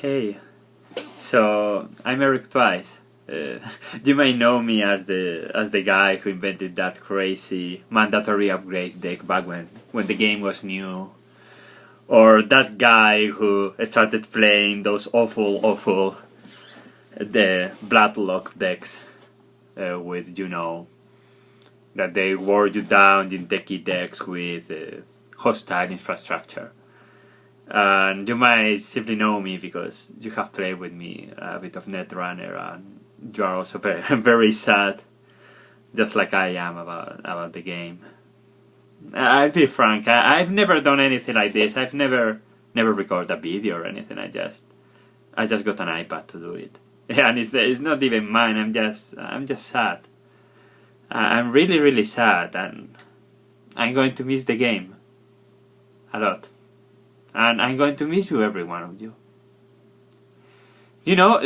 Hey, so I'm Erik twice. You may know me as the guy who invented that crazy mandatory upgrades deck back when the game was new, or that guy who started playing those awful the Bloodlock decks with that they wore you down in techie decks with hostile infrastructure. And you might simply know me because you have played with me a bit of Netrunner, and you are also very, very sad, just like I am about the game. I'll be frank, I've never done anything like this. I've never recorded a video or anything. I just got an iPad to do it, and it's not even mine. I'm just sad. I'm really sad, and I'm going to miss the game a lot. And I'm going to miss you, every one of you. You know,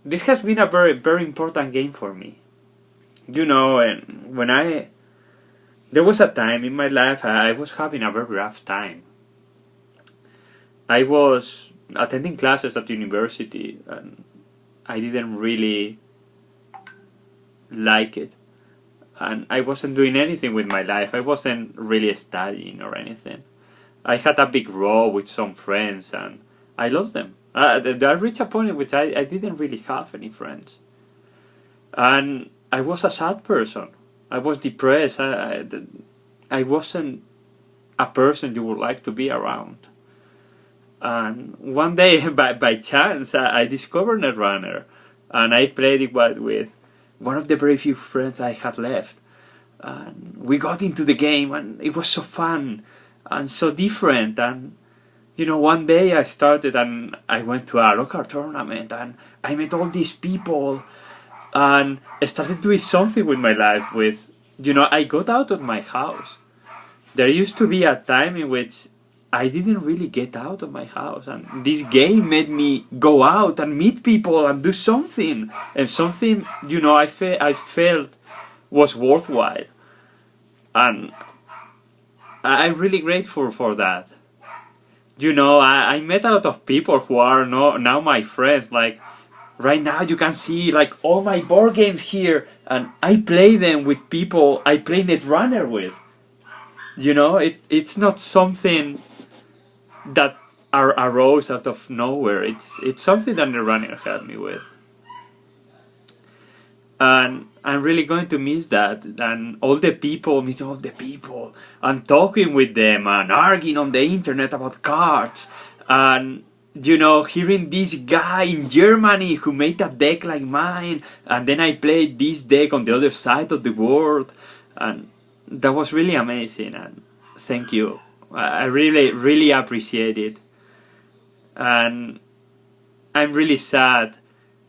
this has been a very important game for me. You know, and there was a time in my life I was having a very rough time. I was attending classes at university and I didn't really like it. And I wasn't doing anything with my life. I wasn't really studying or anything. I had a big row with some friends and I lost them. I reached a point in which I didn't really have any friends. And I was a sad person. I was depressed. I wasn't a person you would like to be around. And one day, by chance, I discovered Netrunner. And I played it with one of the very few friends I had left. And we got into the game and it was so fun. And so different. And one day I started and I went to a local tournament and I met all these people and I started doing something with my life. I got out of my house. There used to be a time in which I didn't really get out of my house, and this game made me go out and meet people and do something, and something I felt was worthwhile. And I'm really grateful for that. I met a lot of people who are now my friends. Like, right now you can see like all my board games here, and I play them with people I play Netrunner with. It's not something that arose out of nowhere. It's something that Netrunner helped me with. And I'm really going to miss that, and meet all the people, and talking with them, and arguing on the internet about cards, and hearing this guy in Germany who made a deck like mine, and then I played this deck on the other side of the world, and that was really amazing, and thank you. I really appreciate it, and I'm really sad.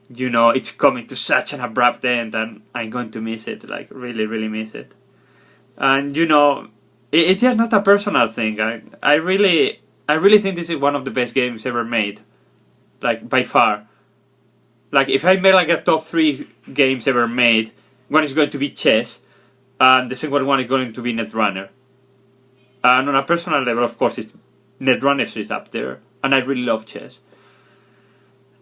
It's coming to such an abrupt end, and I'm going to miss it, like really miss it. And it's just not a personal thing. I really think this is one of the best games ever made, like by far. Like, if I made like a top 3 games ever made, one is going to be chess, and the second one is going to be Netrunner. And on a personal level, of course, Netrunner is up there, and I really love chess.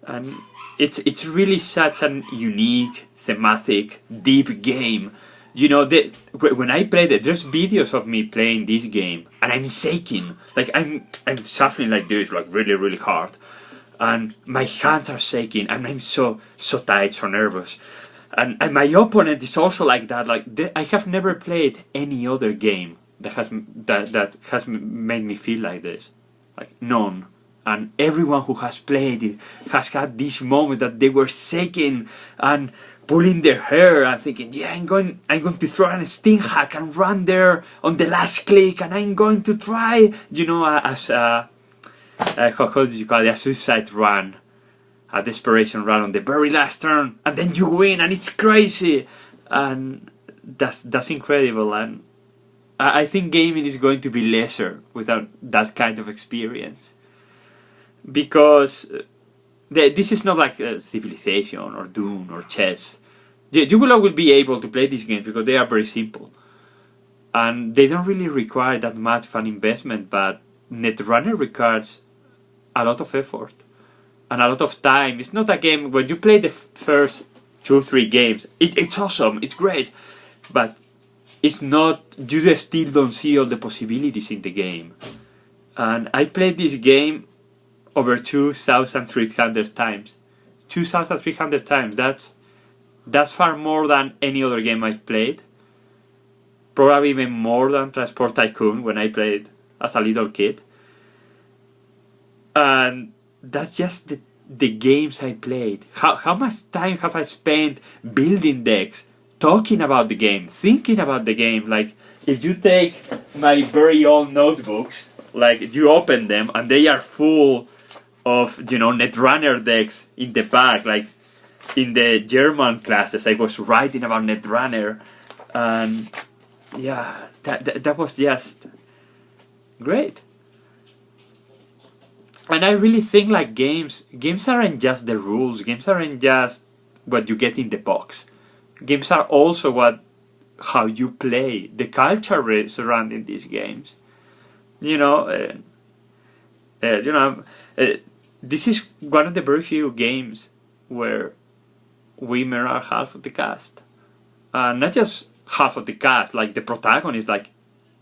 And it's really such an unique, thematic, deep game. When I played it, there's videos of me playing this game, and I'm shaking. Like, I'm suffering like this, like really hard. And my hands are shaking, and I'm so tight, so nervous. And my opponent is also like that. Like, I have never played any other game that has made me feel like this. Like, none. And everyone who has played it has had these moments that they were shaking and pulling their hair and thinking, yeah, I'm going to throw a sting hack and run there on the last click, and I'm going to try, as how do you call it, a suicide run, a desperation run on the very last turn, and then you win, and it's crazy, and that's incredible. And I think gaming is going to be lesser without that kind of experience. Because this is not like Civilization or Doom or chess. You will be able to play these games because they are very simple. And they don't really require that much of an investment, but Netrunner requires a lot of effort and a lot of time. It's not a game when you play the first 2-3 games. It's awesome, it's great, but it's not. You still don't see all the possibilities in the game. And I played this game over 2,300 times. 2,300 times. That's far more than any other game I've played. Probably even more than Transport Tycoon when I played as a little kid. And that's just the games I played. How much time have I spent building decks, talking about the game, thinking about the game? Like, if you take my very old notebooks, like, you open them and they are full of, Netrunner decks in the back. Like, in the German classes, I was writing about Netrunner, and yeah, that was just great. And I really think, like, games aren't just the rules. Games aren't just what you get in the box. Games are also how you play, the culture surrounding these games. This is one of the very few games where women are half of the cast. Not just half of the cast, like the protagonist, like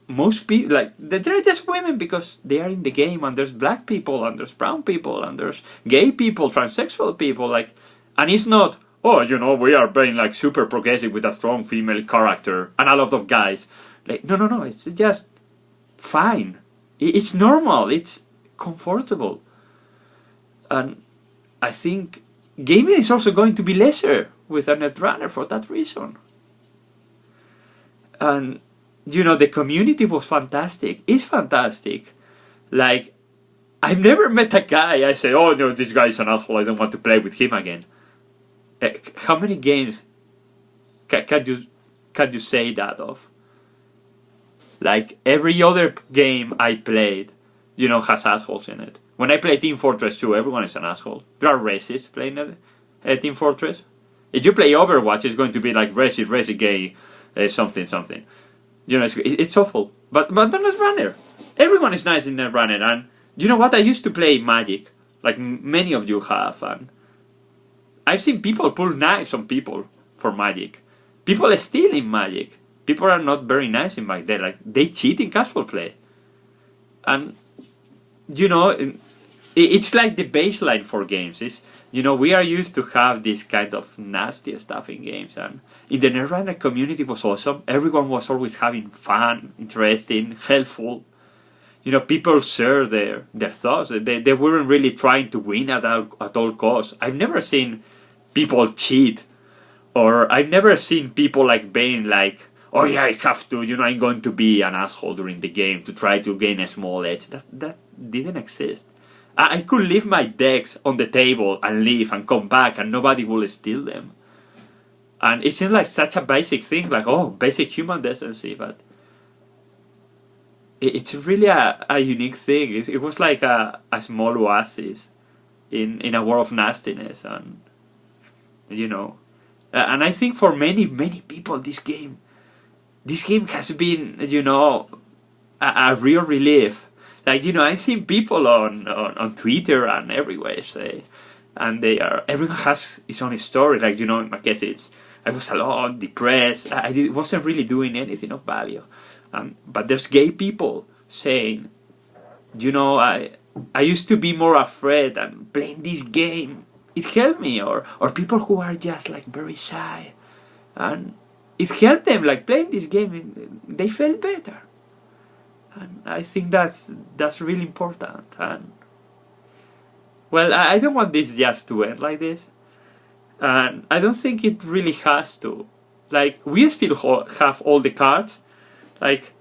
most people, like they're just women because they are in the game, and there's black people, and there's brown people, and there's gay people, transsexual people, like, and it's not, we are being like super progressive with a strong female character and a lot of guys. Like, no, it's just fine. It's normal, it's comfortable. And I think gaming is also going to be lesser with a Netrunner for that reason. And the community was fantastic. It's fantastic. Like, I've never met a guy I say, oh no, this guy is an asshole, I don't want to play with him again. How many games can you say that of? Like, every other game I played, has assholes in it. When I play Team Fortress 2, everyone is an asshole. There are racists playing Team Fortress. If you play Overwatch, it's going to be like racist, gay, something. It's awful. But Netrunner, everyone is nice in Netrunner. And you know what? I used to play Magic, like many of you have. And I've seen people pull knives on people for Magic. People steal in Magic. People are not very nice in Magic. They cheat in casual play. And it's like the baseline for games. It's, we are used to have this kind of nasty stuff in games, and in the Netrunner community was awesome. Everyone was always having fun, interesting, helpful. People share their thoughts. They weren't really trying to win at all costs. I've never seen people cheat, or I've never seen people like being like, oh yeah, I have to, I'm going to be an asshole during the game to try to gain a small edge. That didn't exist. I could leave my decks on the table and leave and come back and nobody will steal them. And it seems like such a basic thing, like, basic human decency, but it's really a unique thing. It was like a small oasis in a world of nastiness, and and I think for many people this game has been a real relief. Like, I've seen people on Twitter and everywhere say, and everyone has its own story. Like, in my case, I was alone, depressed. I wasn't really doing anything of value. But there's gay people saying, I used to be more afraid, and playing this game, it helped me. Or people who are just like very shy, and it helped them. Like, playing this game, they felt better. And I think that's really important. And well, I don't want this just to end like this, and I don't think it really has to. Like, we still have all the cards. Like,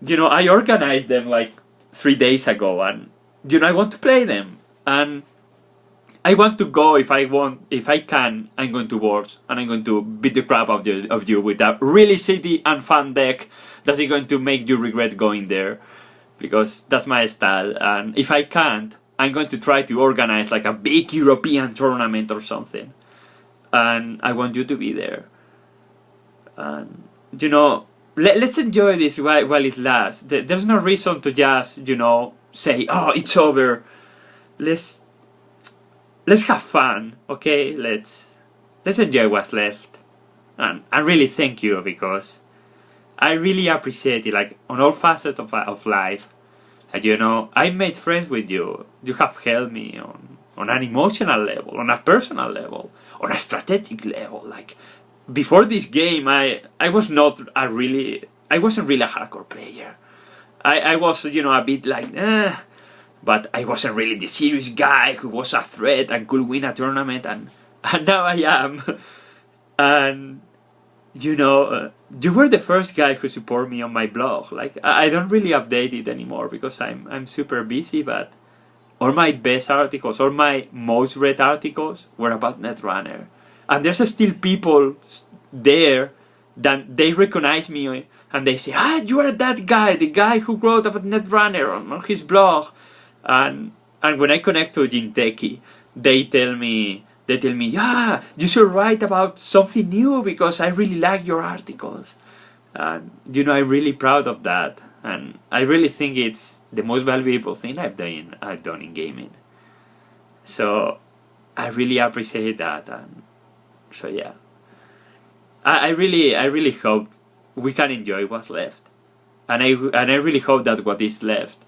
I organized them like 3 days ago, and I want to play them, and I want to go if I can. I'm going to Worlds, and I'm going to beat the crap out of you with a really shitty and fun deck that's going to make you regret going there, because that's my style. And if I can't, I'm going to try to organize like a big European tournament or something, and I want you to be there. And let's enjoy this while it lasts. There's no reason to just say, oh, it's over. let's have fun, okay? Let's enjoy what's left. And I really thank you, because I really appreciate it, like, on all facets of life. And, you know, I made friends with you. You have helped me on an emotional level, on a personal level, on a strategic level. Like, before this game, I wasn't really a hardcore player. I was, you know, a bit like, but I wasn't really the serious guy who was a threat and could win a tournament, and now I am. And, you know, you were the first guy who supported me on my blog. Like, I don't really update it anymore because I'm super busy, but all my best articles, all my most read articles were about Netrunner. And there's still people there that they recognize me and they say, you are that guy, the guy who wrote about Netrunner on his blog. And when I connect to Jinteki, they tell me, yeah, you should write about something new because I really like your articles. And, you know, I'm really proud of that. And I really think it's the most valuable thing I've done in gaming. So I really appreciate that. And so, yeah. I really hope we can enjoy what's left. And I really hope that what is left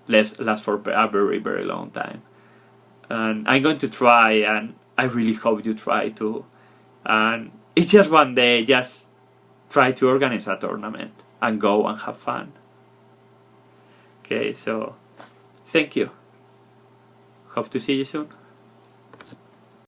lasts for a very, very long time. And I'm going to try, and I really hope you try too. And it's just one day, just try to organize a tournament and go and have fun. Okay, so thank you. Hope to see you soon.